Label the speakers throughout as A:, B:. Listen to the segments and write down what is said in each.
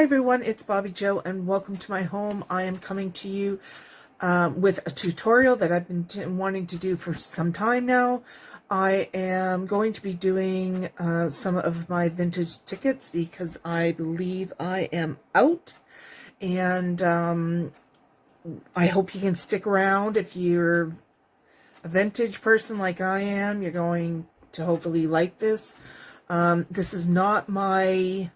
A: Hi everyone, it's Bobbi-Jo and welcome to my home. I am coming to you with a tutorial that I've been wanting to do for some time now. I am going to be doing some of my vintage tickets because I believe I am out, and I hope you can stick around. If you're a vintage person like I am, you're going to hopefully like this. This is not my...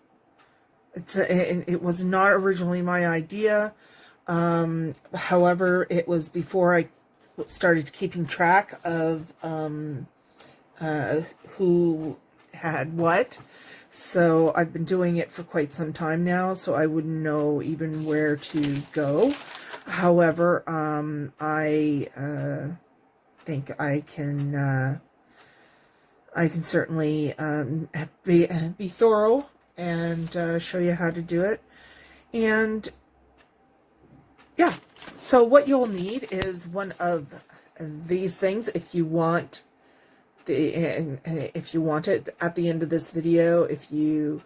A: it was not originally my idea. However, it was before I started keeping track of who had what. So I've been doing it for quite some time now, so I wouldn't know even where to go. However, I think I can certainly be thorough and show you how to do it. And yeah, so what you'll need is one of these things if you want it at the end of this video. If you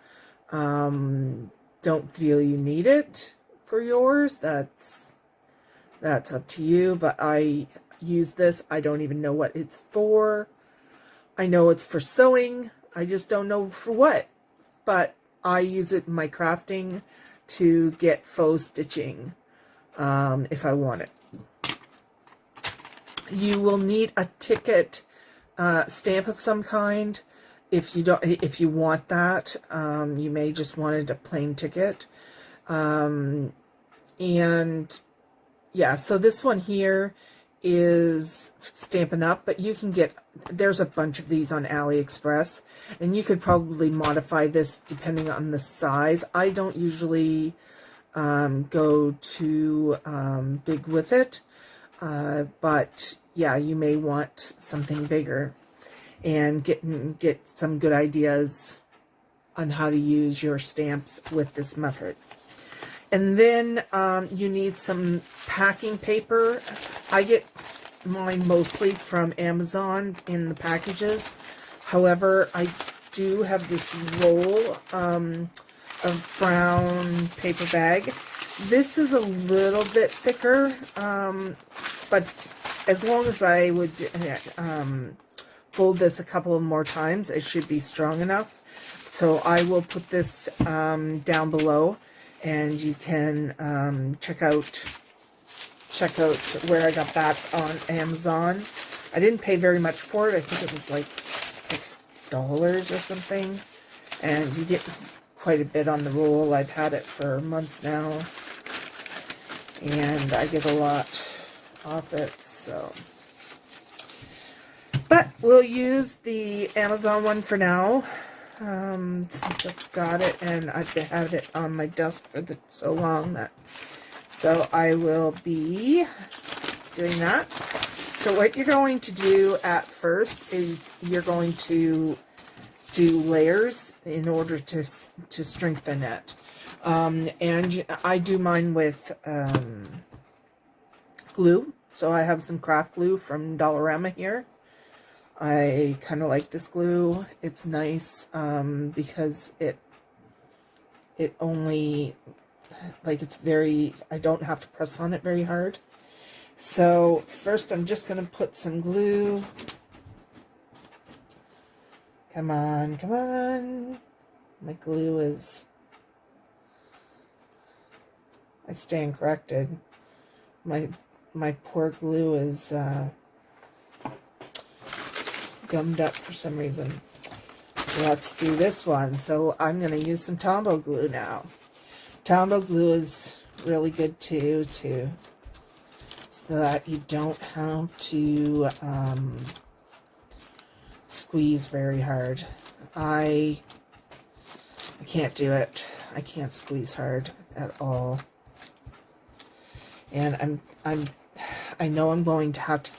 A: don't feel you need it for yours, that's up to you. But I use this. I don't even know what it's for. I know it's for sewing. I just don't know for what. But I use it in my crafting to get faux stitching if I want it. You will need a ticket stamp of some kind. If you want that, you may just want a plain ticket. And yeah, so this one here is Stampin' Up, but you can get, there's a bunch of these on AliExpress, and you could probably modify this depending on the size. I don't usually go too big with it, but yeah, you may want something bigger and get some good ideas on how to use your stamps with this method. And then you need some packing paper. I get mine mostly from Amazon in the packages. However, I do have this roll of brown paper bag. This is a little bit thicker, but as long as I would fold this a couple of more times, it should be strong enough. So I will put this down below, and you can check out where I got that on Amazon. I didn't pay very much for it. I think it was like $6 or something, and you get quite a bit on the roll. I've had it for months now, and I get a lot off it. So, but we'll use the Amazon one for now. Since I've got it and I've had it on my desk for so long that, so I will be doing that. So what you're going to do at first is you're going to do layers in order to strengthen it. And I do mine with glue. So I have some craft glue from Dollarama here. I kind of like this glue. It's nice because it only, like, it's very, I don't have to press on it very hard. So first I'm just going to put some glue. Come on, come on. My glue is, I stand corrected. My poor glue is gummed up for some reason. Let's do this one. So I'm going to use some Tombow glue now. Tombow glue is really good too, so that you don't have to squeeze very hard. I can't do it. I can't squeeze hard at all. And I know I'm going to have to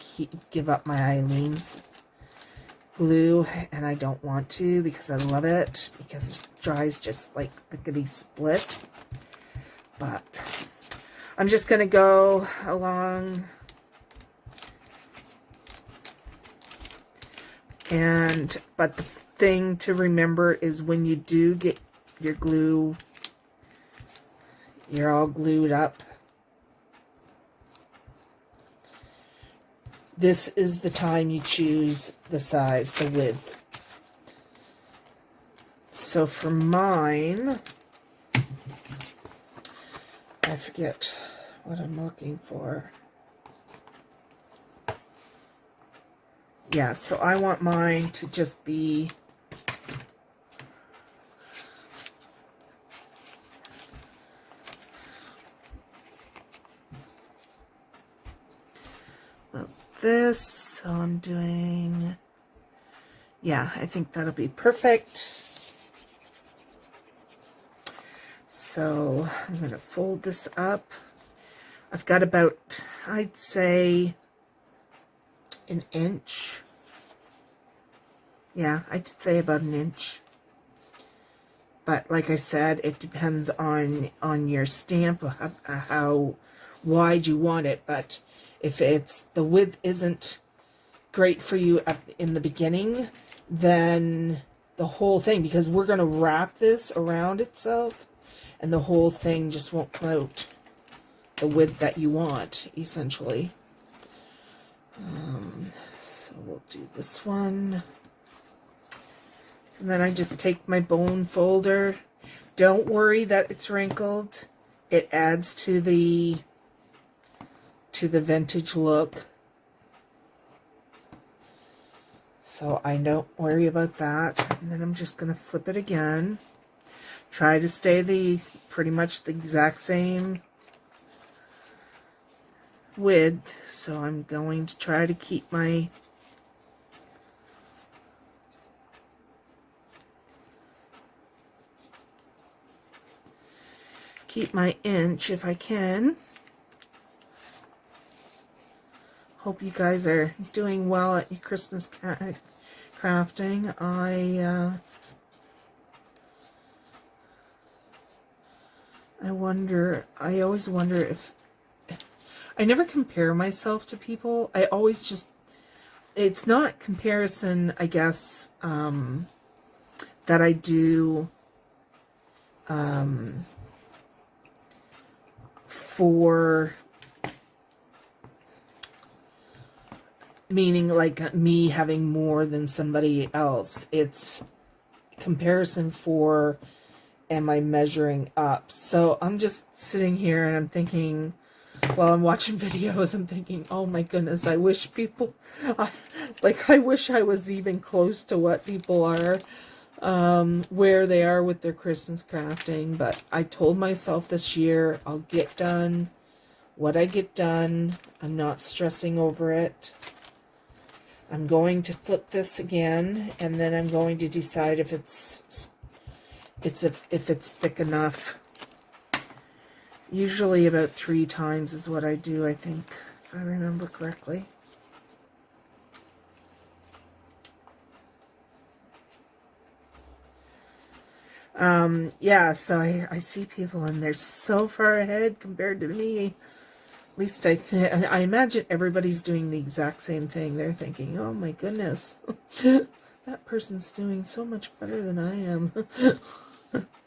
A: give up my Eileen's glue, and I don't want to because I love it, because it dries just like lickety split. But I'm just going to go along, but the thing to remember is when you do get your glue you're all glued up. This is the time you choose the size, the width. So for mine, I forget what I'm looking for. Yeah, so I want mine to just be this. So I'm doing, yeah, I think that'll be perfect. So I'm going to fold this up. I've got about, I'd say, an inch. Yeah, I'd say about an inch. But like I said, it depends on your stamp, how wide you want it. But if it's, the width isn't great for you in the beginning, then the whole thing, because we're going to wrap this around itself, and the whole thing just won't come out the width that you want, essentially. So we'll do this one. So then I just take my bone folder. Don't worry that it's wrinkled. It adds to the vintage look. So I don't worry about that. And then I'm just going to flip it again. Try to stay pretty much the exact same width. So I'm going to try to keep my inch if I can. Hope you guys are doing well at your Christmas crafting. I always wonder if, I never compare myself to people. I always just, it's not comparison, I guess, that I do for, meaning like me having more than somebody else. It's comparison for, am I measuring up? So I'm just sitting here and I'm thinking, while I'm watching videos, I'm thinking, oh my goodness, I wish people, I wish I was even close to what people are, where they are with their Christmas crafting. But I told myself this year, I'll get done what I get done. I'm not stressing over it. I'm going to flip this again, and then I'm going to decide if it's thick enough. Usually about 3 times is what I do, I think, if I remember correctly. Yeah, so I see people and they're so far ahead compared to me. At least I imagine everybody's doing the exact same thing. They're thinking, oh my goodness, that person's doing so much better than I am.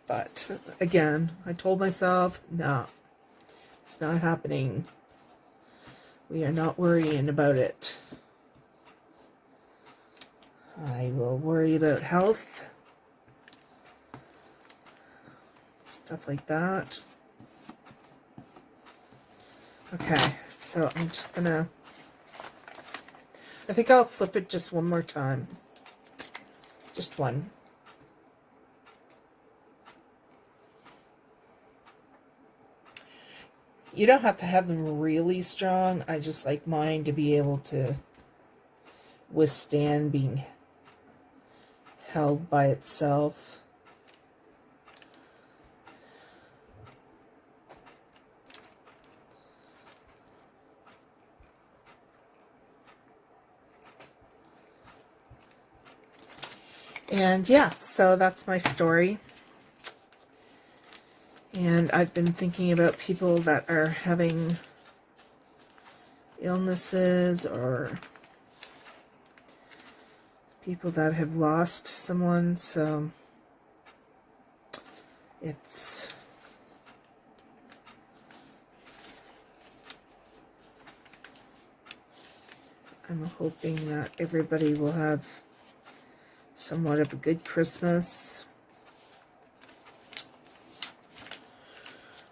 A: But again, I told myself, no, it's not happening. We are not worrying about it. I will worry about health, stuff like that. Okay, so I'm just gonna, I think I'll flip it just one more time. Just one. You don't have to have them really strong. I just like mine to be able to withstand being held by itself. And yeah, so that's my story. And I've been thinking about people that are having illnesses, or people that have lost someone. So it's I'm hoping that everybody will have somewhat of a good Christmas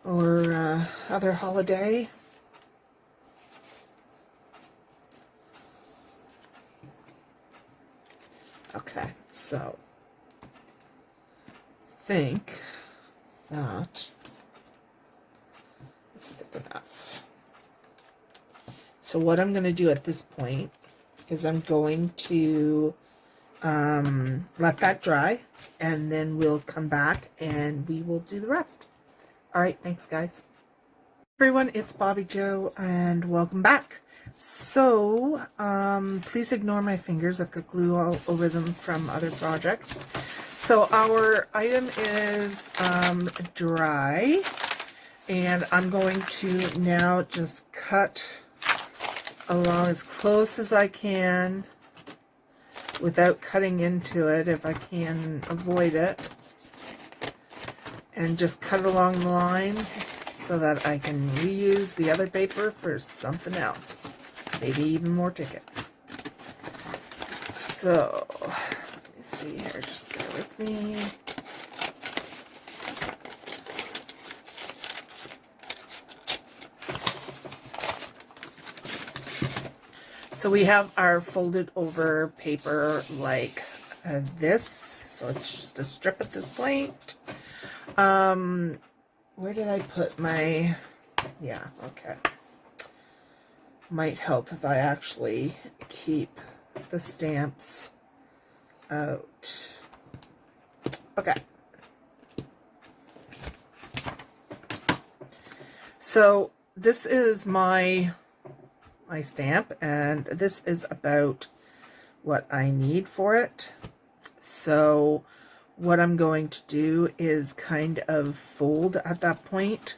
A: or other holiday. Okay, so think that it's thick enough. So what I'm going to do at this point is I'm going to let that dry, and then we'll come back and we will do the rest. All right, thanks guys. Everyone, it's Bobbi-Jo and welcome back. So please ignore my fingers. I've got glue all over them from other projects. So our item is dry, and I'm going to now just cut along as close as I can without cutting into it if I can avoid it, and just cut along the line so that I can reuse the other paper for something else, maybe even more tickets. So let me see here, just bear with me. So we have our folded over paper like this. So it's just a strip at this point. Where did I put my, yeah, okay. Might help if I actually keep the stamps out. Okay. So this is my stamp, and this is about what I need for it. So what I'm going to do is kind of fold at that point.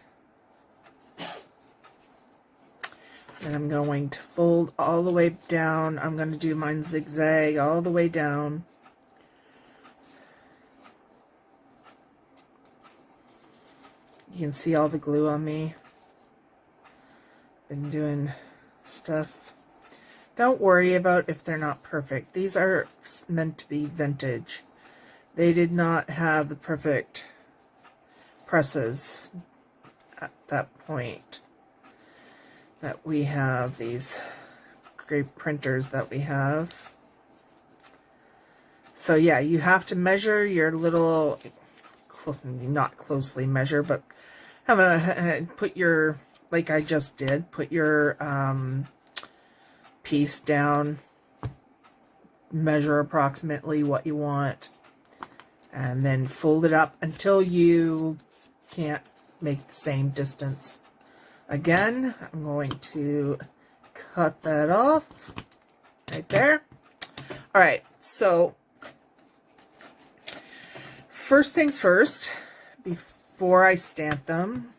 A: And I'm going to fold all the way down. I'm going to do mine zigzag all the way down. You can see all the glue on me. Been doing stuff. Don't worry about if they're not perfect. These are meant to be vintage. They did not have the perfect presses at that point that we have, these great printers that we have. So yeah, you have to measure your little, not closely measure, but have a, put your, like I just did, put your piece down, measure approximately what you want, and then fold it up until you can't make the same distance. Again, I'm going to cut that off right there. All right, so first things first, before I stamp them,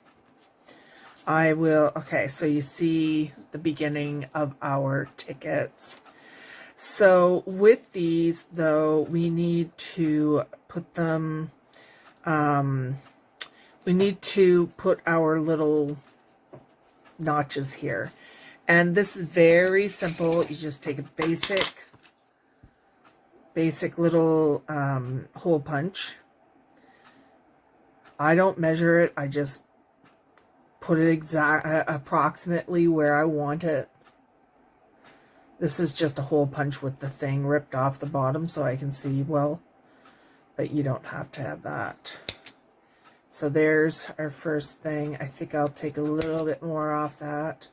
A: I will, okay, so you see the beginning of our tickets. So with these, though, we need to put them, we need to put our little notches here. And this is very simple. You just take a basic little hole punch. I don't measure it. I just put it approximately where I want it. This is just a hole punch with the thing ripped off the bottom so I can see well, but you don't have to have that. So there's our first thing. I think I'll take a little bit more off that,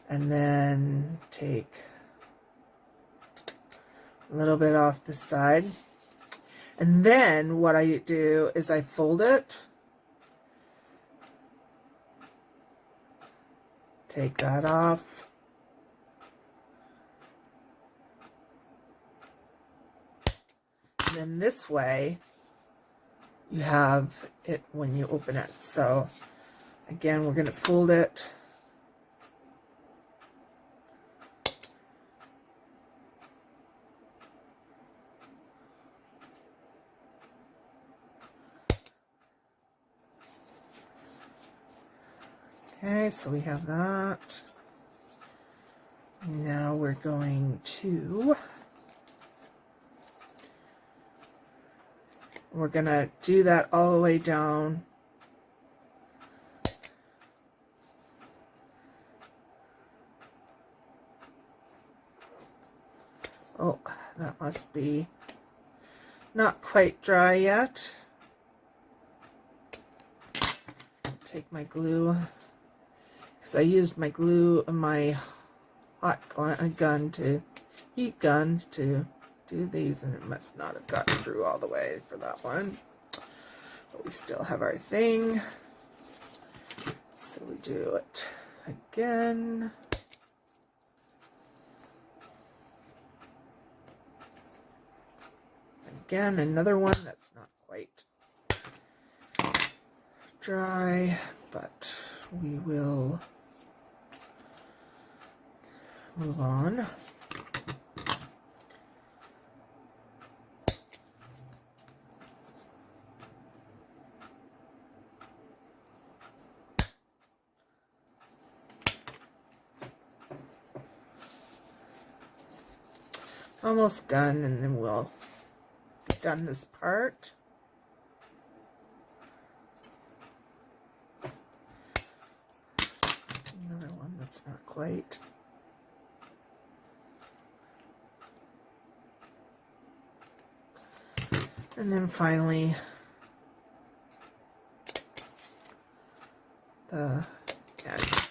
A: and then take a little bit off this side. And then what I do is I fold it, take that off, and then this way you have it when you open it. So again, we're going to fold it. Okay, so we have that. Now we're going to, we're going to do that all the way down. Oh, that must be not quite dry yet. Take my glue, because I used my glue and my heat gun to do these, and it must not have gotten through all the way for that one. But we still have our thing. So we do it again. Again, another one that's not quite dry, but we will move on. Almost done, and then we'll be done this part. Another one that's not quite. And then finally the end.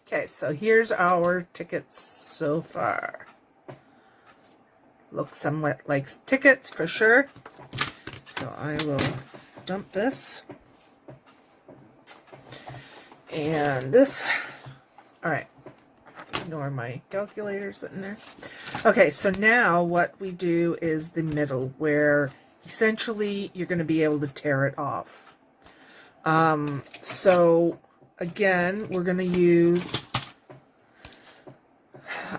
A: Okay, so here's our tickets so far. Look somewhat like tickets for sure. So I will dump this. And this. Alright. Ignore my calculator sitting there. Okay, so now what we do is the middle, where essentially you're going to be able to tear it off. So again, we're going to use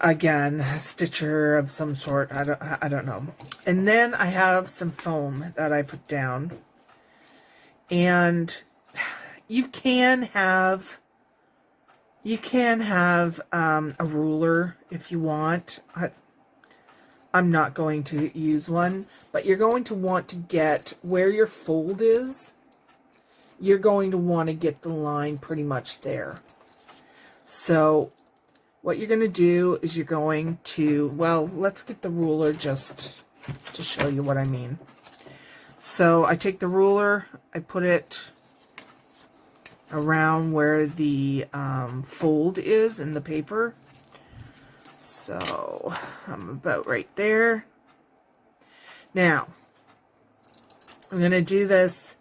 A: a stitcher of some sort. I don't know. And then I have some foam that I put down, and you can have a ruler if you want. I'm not going to use one, but you're going to want to get where your fold is. You're going to want to get the line pretty much there. So what you're going to do is you're going to, well, let's get the ruler just to show you what I mean. So I take the ruler, I put it around where the fold is in the paper. So I'm about right there. Now, I'm going to do this,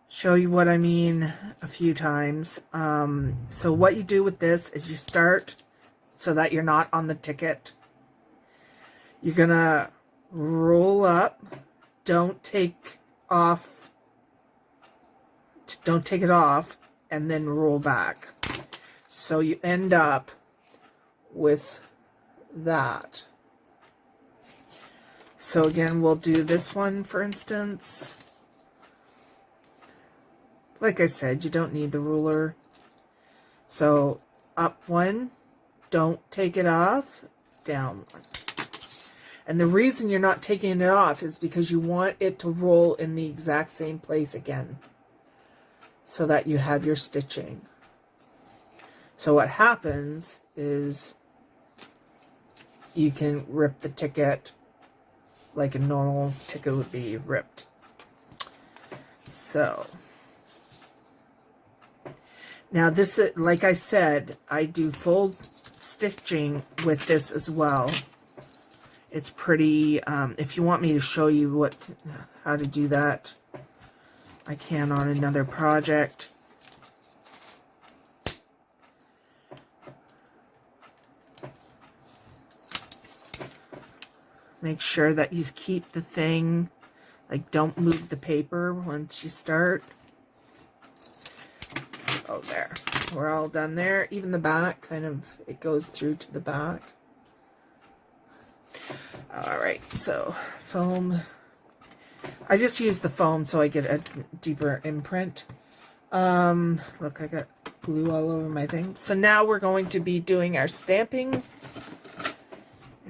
A: show you what I mean a few times. So what you do with this is you start so that you're not on the ticket. You're going to roll up. Don't take it off, and then roll back. So you end up with that. So again, we'll do this one, for instance. Like I said, you don't need the ruler. So up one, don't take it off, down one. And the reason you're not taking it off is because you want it to roll in the exact same place again, so that you have your stitching. So what happens is you can rip the ticket like a normal ticket would be ripped. So now this is, like I said, I do full stitching with this as well. It's pretty, if you want me to show you how to do that, I can on another project. Make sure that you keep the thing, like don't move the paper once you start. Oh, there. We're all done there. Even the back, kind of, it goes through to the back. Alright, so foam. I just use the foam so I get a deeper imprint. Look, I got glue all over my thing. So now we're going to be doing our stamping.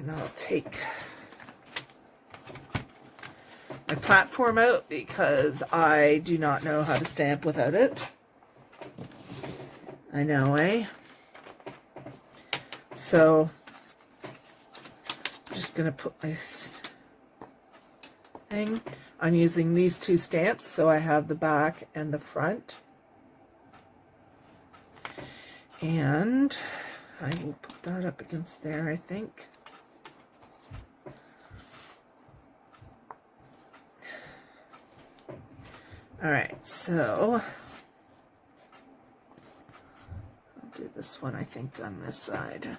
A: And I'll take my platform out because I do not know how to stamp without it. I know, eh? So, I'm just going to put my thing. I'm using these two stamps, so I have the back and the front. And I will put that up against there, I think. Alright, so I'll do this one, I think, on this side.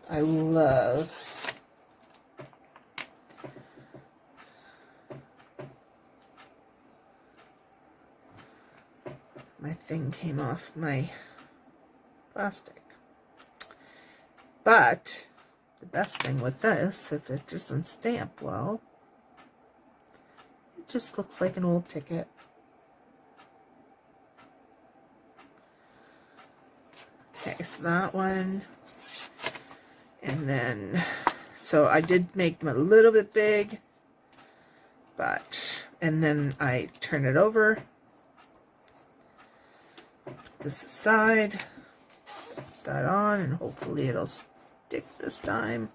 A: I love my thing came off my plastic. But the best thing with this, if it doesn't stamp well, it just looks like an old ticket. Okay, so that one. And then, so I did make them a little bit big, but, and then I turn it over, put this aside, put that on, and hopefully it'll stick this time.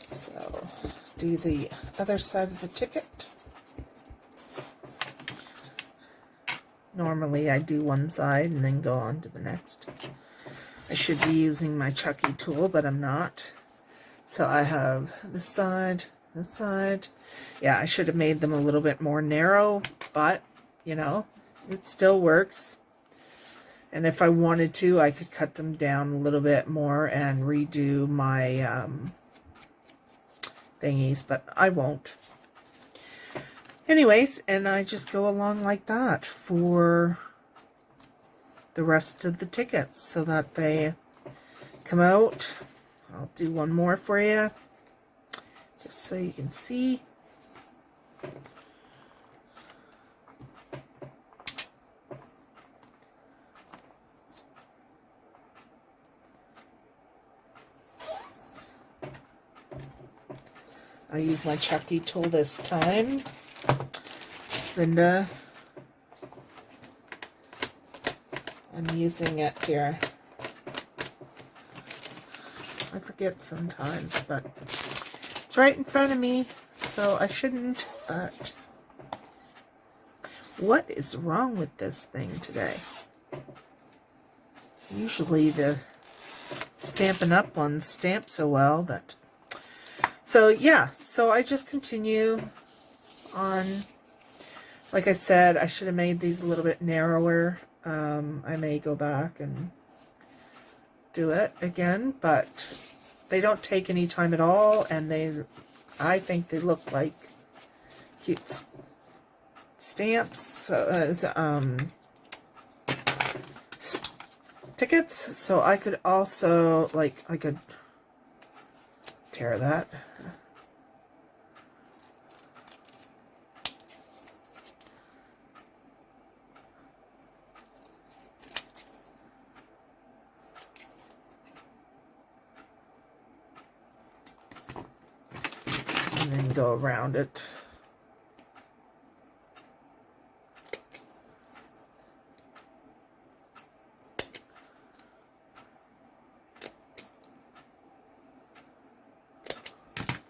A: So, do the other side of the ticket. Normally I do one side and then go on to the next. I should be using my Chucky tool, but I'm not. So I have this side, this side. Yeah, I should have made them a little bit more narrow, but, you know, it still works. And if I wanted to, I could cut them down a little bit more and redo my thingies, but I won't. Anyways, and I just go along like that for the rest of the tickets so that they come out. I'll do one more for you just so you can see. I use my Chucky tool this time. Linda, I'm using it here. I forget sometimes, but it's right in front of me, so I shouldn't, but what is wrong with this thing today? Usually the Stampin' Up! Ones stamp so well that, so yeah, so I just continue on. Like I said, I should have made these a little bit narrower. I may go back and do it again, but they don't take any time at all, and I think they look like cute stamps, so, tickets. So I could also, like, I could tear that. And then go around it.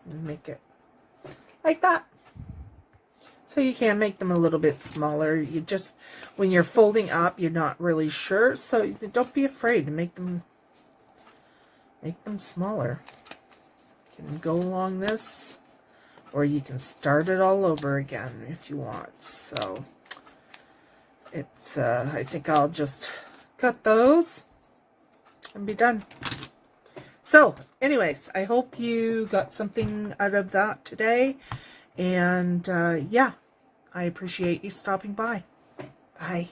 A: And make it like that. So you can make them a little bit smaller. You just, when you're folding up, you're not really sure. So don't be afraid to make them smaller. You can go along this, or you can start it all over again if you want. So it's, I think I'll just cut those and be done. So anyways, I hope you got something out of that today. And yeah, I appreciate you stopping by. Bye.